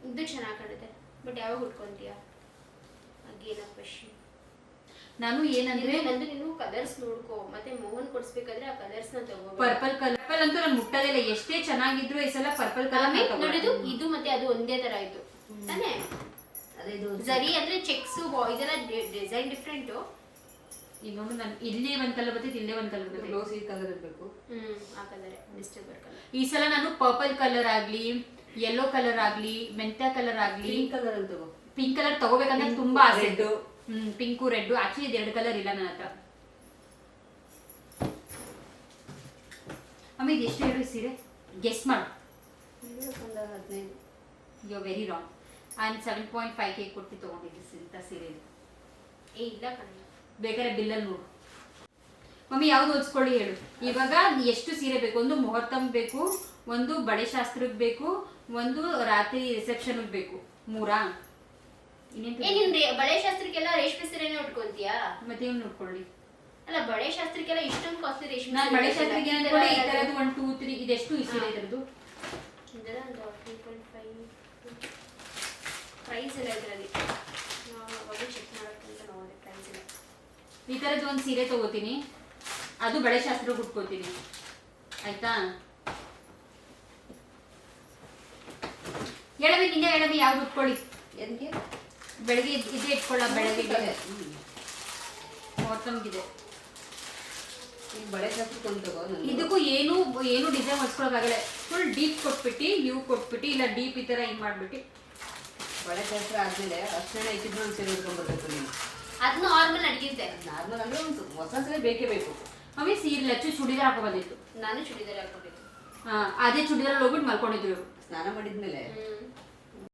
ಇದು ಚೆನ್ನಾಗಿ ಕಾಣುತ್ತೆ, ಬಟ್ ಯಾವಾಗ ಉಟ್ಕೊಂತೀಯ? ಅಗೇನಪ್ಪ ನಾನು ಏನಂದ್ರೆ ನಂದು ನೀನು ಕಲರ್ಸ್ ನೋಡ್ಕೋ, ಮತ್ತೆ ಮೋಹನ್ ಕೊಡ್ಸ್ಬೇಕಾದ್ರೆ ಆ ಕಲರ್ಸ್ ನ ತಗೋ. ಪರ್ಪಲ್ ಅಂತೂ ನಾನು ಮುಟ್ಟೋದಿಲ್ಲ, ಎಷ್ಟೇ ಚೆನ್ನಾಗಿದ್ರು ಈ ಸಲ ಪರ್ಪಲ್ ಕಲರ್ ನೋಡಿದ್ದು. ಇದು ಮತ್ತೆ ಅದು ಒಂದೇ ತರ ಆಯ್ತು ತಾನೇ. ಜರಿ ಅಂದ್ರೆ ಚೆಕ್ಸ್ ಇದೆಲ್ಲ ಡಿಸೈನ್ ಡಿಫ್ರೆಂಟ್. ಇನ್ನೊಂದು ನಾನು ಇಲ್ಲಿ ಒಂದ್ ಕಲರ್ ಬರ್ತೈತೆ, ಇಲ್ಲೇ ಒಂದ್ ಕಲರ್ ಬರ್ತೈತೆ. ಬ್ಲೌಸ್ ಈ ಕಲರ್ ಇರಬೇಕು. ಆ ಕಲರ್ ಡಿಸ್ಟರ್ಬರ್ ಕಲರ್. ಈ ಸಲ ನಾನು ಪರ್ಪಲ್ ಕಲರ್ ಆಗ್ಲಿ, ಯೆಲ್ಲೋ ಕಲರ್ ಆಗ್ಲಿ, ಮೆಂತ್ಯ ಕಲರ್ ಆಗ್ಲಿ, ಪಿಂಕ್ ಕಲರ್ ತಗೋಬೇಕಂದ್ರೆ ತುಂಬಾ ಆಸೆ. Pink red. ಆಕ್ಚುಲಿ ಇದು 2 ಕಲರ್ ಇಲ್ಲ ನನ್ನ ಹತ್ರ. ಅಮ್ಮ ಇದು ಎಷ್ಟು ಹೇಳಿ ಸೀರೆ? ಗೆಸ್ ಮಾಡು. 15. You are very wrong. ನಾನು 7.5K ಕೊಟ್ಟು ತಗೊಂಡಿದ್ದೆ ಇಂಥ ಸೀರೆ. ಇಲ್ಲ ಕಣ, ಬೇಕಾದ್ರೆ ಬಿಲ್ಲಲ್ಲಿ ನೋಡು. ಮಮ್ಮಿ ಯಾವ್ದು ಹೊಲ್ಸ್ಕೊಳ್ಳಿ ಹೇಳು. ಇವಾಗ ಎಷ್ಟು ಸೀರೆ ಬೇಕು? ಒಂದು ಮುಹೂರ್ತಮ್ ಬೇಕು, ಒಂದು ಬಳೆ ಶಾಸ್ತ್ರಕ್ಕೆ ಬೇಕು, ಒಂದು ರಾತ್ರಿ ರಿಸೆಪ್ಷನ್ಗೆ ಬೇಕು. 3 ನಿನ್ ಬಳೆ ಶಾಸ್ತ್ರಕ್ಕೆಲ್ಲ ರೇಷ್ಮೆ ಸೀರೆನೇ ಉಟ್ಕೊಂತೀಯಾ? ಮತ್ತೆ ಇವ್ನು ನೋಡ್ಕೊಳ್ಳಿ. ಅಲ್ಲ, ಬಳೆ ಶಾಸ್ತ್ರಕ್ಕೆಲ್ಲ ಇಷ್ಟೊಂದು ಕಾಸ್ಟ್ಲಿ ರೇಷ್ಮೆ. ನಾನು ಬಳೆ ಶಾಸ್ತ್ರಕ್ಕೆ ಅನ್ಕೊಳ್ಳಿ ಈ ತರದ್ದು 1 2 3 ಇದೆಷ್ಟು ಈ ಸೀರೆ ಇದ್ರದ್ದು? ಇದೆಲ್ಲ ಒಂದು 3.5 ಪ್ರೈಸ್ ಎಲ್ಲ ಇದರಲ್ಲಿ. ನಾವು ಅವಾಗ ಚೆಕ್ ಮಾಡೋಕ್ಕಂತ ನೋಡಿದೆ ಪ್ರೈಸ್ ಎಲ್ಲ. ಈ ತರದ್ದು ಒಂದು ಸೀರೆ ತಗೋತೀನಿ, ಅದು ಬಳೆ ಶಾಸ್ತ್ರಕ್ಕೆ ಉಟ್ಕೋತೀನಿ ಆಯ್ತಾ? ಹೇಳಬೇಕು, ಹಿಂಗೆ ಹೇಳಬೇಕು ಯಾವ್ದು ಉಟ್ಕೊಳ್ಳಿ. ಎದಕ್ಕೆ ಬೆಳಗ್ಗೆ ಇದೇ ಇಟ್ಕೊಳ್ಳ ಬೆಳಗ್ಗೆ ನಮ್ಗಿದೆ ಈಗ ಬಳೆ ಶಾಸ್ತ್ರಕ್ಕೆ ಒಂದು ತಗೋ ಇದಕ್ಕೂ ಏನು ಡಿಸೈನ್ ಹೊಡ್ಸ್ಕೊಳಕ್ಕಾಗಲ್ಲ. ಫುಲ್ ಡೀಪ್ ಕೊಟ್ಬಿಟ್ಟು ನೀವು ಕೊಟ್ಬಿಟ್ಟು ಇಲ್ಲ ಡೀಪ್ ಈ ತರ ಹಿಂಗ್ ಮಾಡ್ಬಿಟ್ಟು ಬಳೆ ಶಾಸ್ತ್ರ ಆದ್ಮೇಲೆ ಅರ್ಶನ ಇಟ್ಟಿದ್ರು ಒಂದು ಸೀರೆ ಉಟ್ಕೊಂಡ್ಬರ್ಬೇಕು ನೀನು. ಅದು ನಾರ್ಮಲ್ ನಡೀತಿದ್ದೆ. ನಾರ್ಮಲ್ ಅಂದ್ರೆ ಒಂದು ಹೊಸ ಸೀರೆ ಬೇಕೇ ಬೇಕು. ಮಮ್ಮಿ ಸೀರೆ ಲಚ್ಚು ಚೂಡಿದಾರ್ ಹಾಕೋ ಬಂದಿತ್ತು. ನಾನು ಚೂಡಿದಾರ್ ಹಾಕೊಂಡಿದ್ದು. ಅದೇ ಚೂಡಿದಾರ್ ಹೋಗ್ಬಿಟ್ಟು ಮಲ್ಕೊಂಡಿದ್ವಿ. ಸ್ನಾನ ಮಾಡಿದ್ಮೇಲೆ